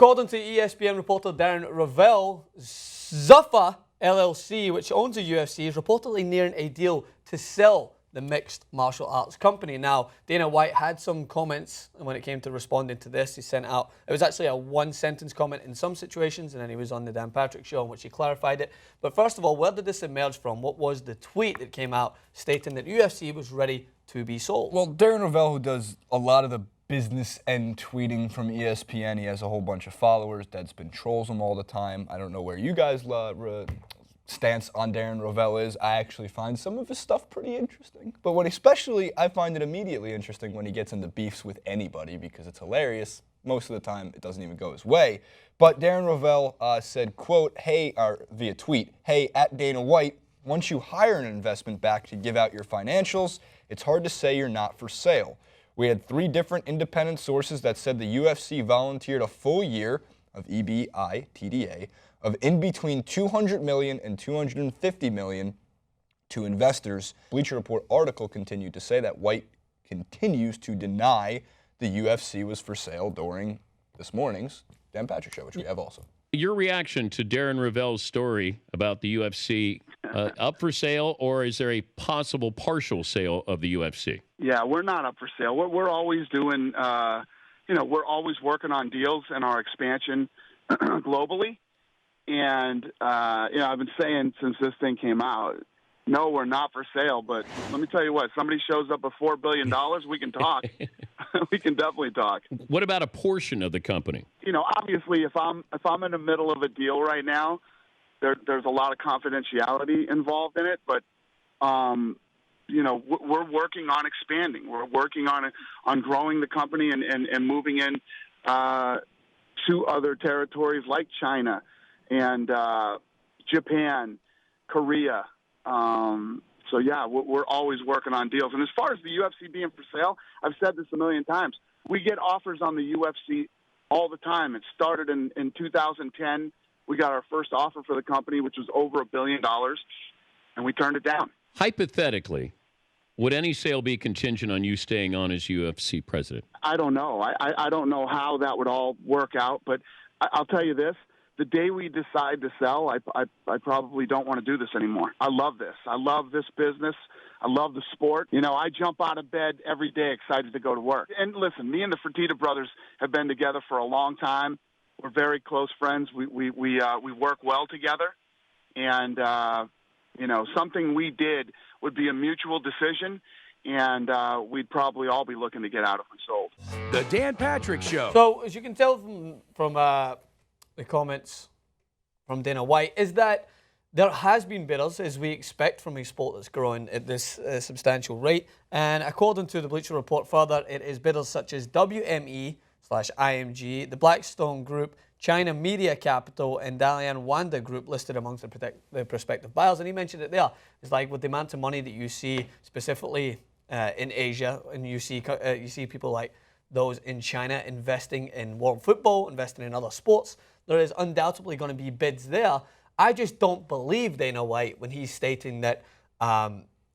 According to ESPN reporter Darren Rovell, Zuffa LLC, which owns the UFC, is reportedly nearing a deal to sell the mixed martial arts company. Now, Dana White had some comments when it came to responding to this. He sent out, it was actually a one-sentence comment in some situations, and then he was on the Dan Patrick Show in which he clarified it. But first of all, where did this emerge from? What was the tweet that came out stating that UFC was ready to be sold? Well, Darren Rovell, who does a lot of the business end tweeting from ESPN, he has a whole bunch of followers. Deadspin trolls him all the time. I don't know where you guys' stance on Darren Rovell is. I actually find some of his stuff pretty interesting. But I find it immediately interesting when he gets into beefs with anybody because it's hilarious. Most of the time, it doesn't even go his way. But Darren Rovell said, quote, via tweet, hey, at Dana White, once you hire an investment bank to give out your financials, it's hard to say you're not for sale. We had 3 different independent sources that said the UFC volunteered a full year of EBITDA of in between $200 million and $250 million to investors. Bleacher Report article continued to say that White continues to deny the UFC was for sale during this morning's Dan Patrick Show, which we have also. Your reaction to Darren Rovell's story about the UFC, up for sale, or is there a possible partial sale of the UFC? Yeah, we're not up for sale. We're always doing, we're always working on deals and our expansion globally. And, I've been saying since this thing came out, no, we're not for sale. But let me tell you what, somebody shows up with $4 billion, we can talk. We can definitely talk. What about a portion of the company? Obviously, if I'm in the middle of a deal right now, there's a lot of confidentiality involved in it. But, we're working on expanding. We're working on growing the company and moving in to other territories like China and Japan, Korea. We're always working on deals. And as far as the UFC being for sale, I've said this a million times. We get offers on the UFC all the time. It started in 2010. We got our first offer for the company, which was over $1 billion, and we turned it down. Hypothetically, would any sale be contingent on you staying on as UFC president? I don't know. I don't know how that would all work out, but I'll tell you this. The day we decide to sell, I probably don't want to do this anymore. I love this. I love this business. I love the sport. I jump out of bed every day excited to go to work. And listen, me and the Fertitta brothers have been together for a long time. We're very close friends. We work well together. And, something we did would be a mutual decision. And we'd probably all be looking to get out if we sold. The Dan Patrick Show. So, as you can tell from the comments from Dana White, is that there has been bidders, as we expect from a sport that's growing at this substantial rate. And according to the Bleacher Report further, it is bidders such as WME/IMG, the Blackstone Group, China Media Capital, and Dalian Wanda Group listed amongst the prospective buyers. And he mentioned it there. It's like with the amount of money that you see specifically in Asia, and you see people like those in China investing in world football, investing in other sports. There is undoubtedly going to be bids there. I just don't believe Dana White when he's stating that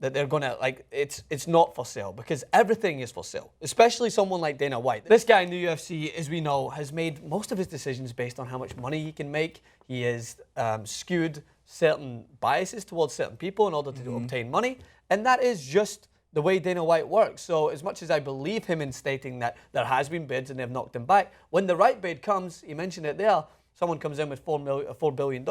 that they're going to, it's not for sale, because everything is for sale, especially someone like Dana White. This guy in the UFC, as we know, has made most of his decisions based on how much money he can make. He has skewed certain biases towards certain people in order to obtain money, and that is just the way Dana White works. So as much as I believe him in stating that there has been bids and they've knocked him back, when the right bid comes, he mentioned it there, someone comes in with $4 billion,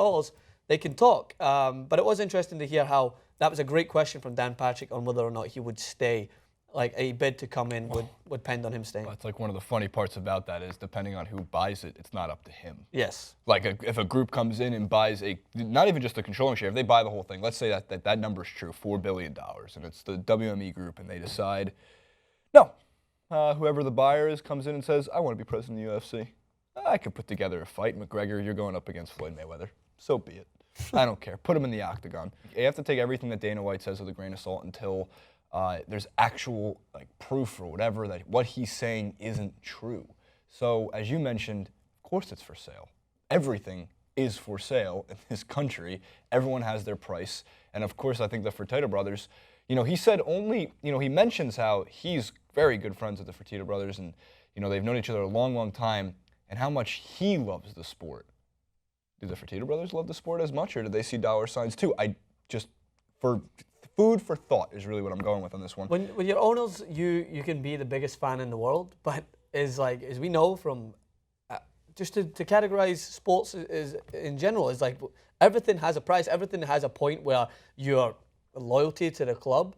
they can talk. But it was interesting to hear how that was a great question from Dan Patrick on whether or not he would stay. Like a bid to come in would depend on him staying. That's like one of the funny parts about that is depending on who buys it, it's not up to him. Yes. Like if a group comes in and buys not even just a controlling share, if they buy the whole thing, let's say that number is true, $4 billion, and it's the WME group, and they decide, no, whoever the buyer is comes in and says, I want to be president of the UFC. I could put together a fight. McGregor, you're going up against Floyd Mayweather. So be it. I don't care. Put him in the octagon. You have to take everything that Dana White says with a grain of salt until there's actual proof or whatever that what he's saying isn't true. So as you mentioned, of course it's for sale. Everything is for sale in this country. Everyone has their price. And of course, I think the Fertitta brothers, he said he mentions how he's very good friends with the Fertitta brothers and, they've known each other a long, long time. and how much he loves the sport. Do the Fertitta brothers love the sport as much, or do they see dollar signs too? For food for thought is really what I'm going with on this one. When you're owners, you can be the biggest fan in the world, but as we know from just to categorize sports is in general is like everything has a price. Everything has a point where your loyalty to the club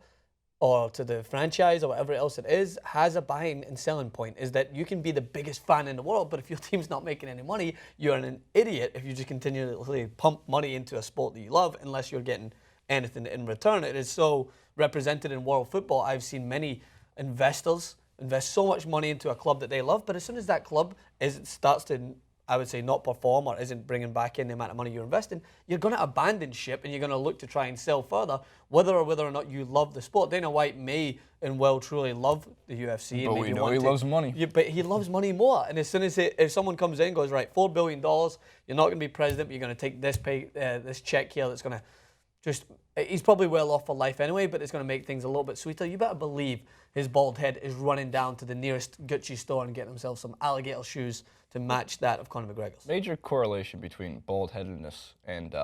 or to the franchise or whatever else it is has a buying and selling point. Is that you can be the biggest fan in the world, but if your team's not making any money, you're an idiot if you just continually pump money into a sport that you love unless you're getting anything in return. It is so represented in world football. I've seen many investors invest so much money into a club that they love, but as soon as that club starts to, I would say, not perform or isn't bringing back in the amount of money you're investing, you're going to abandon ship and you're going to look to try and sell further, whether or not you love the sport. Dana White may and will truly love the UFC. But we know he loves money. Yeah, but he loves money more. And as soon as if someone comes in and goes, right, $4 billion, you're not going to be president, but you're going to take this check here that's going to he's probably well off for life anyway, but it's going to make things a little bit sweeter. You better believe his bald head is running down to the nearest Gucci store and getting himself some alligator shoes to match that of Conor McGregor's. Major correlation between bald-headedness and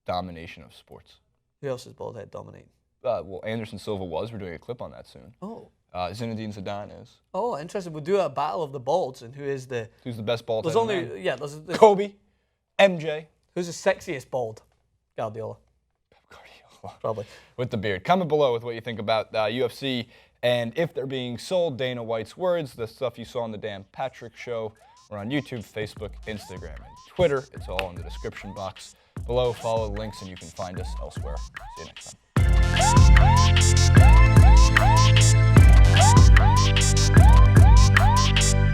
domination of sports. Who else is bald head dominating? Well, Anderson Silva was. We're doing a clip on that soon. Oh. Zinedine Zidane is. Oh, interesting. We'll do a battle of the balds and who's the best bald There's headed only, man? yeah, there's Kobe, MJ. Who's the sexiest bald? Guardiola. Probably. With the beard. Comment below with what you think about UFC and if they're being sold, Dana White's words, the stuff you saw on the Dan Patrick Show. We're on YouTube, Facebook, Instagram, and Twitter. It's all in the description box below. Follow the links and you can find us elsewhere. See you next time.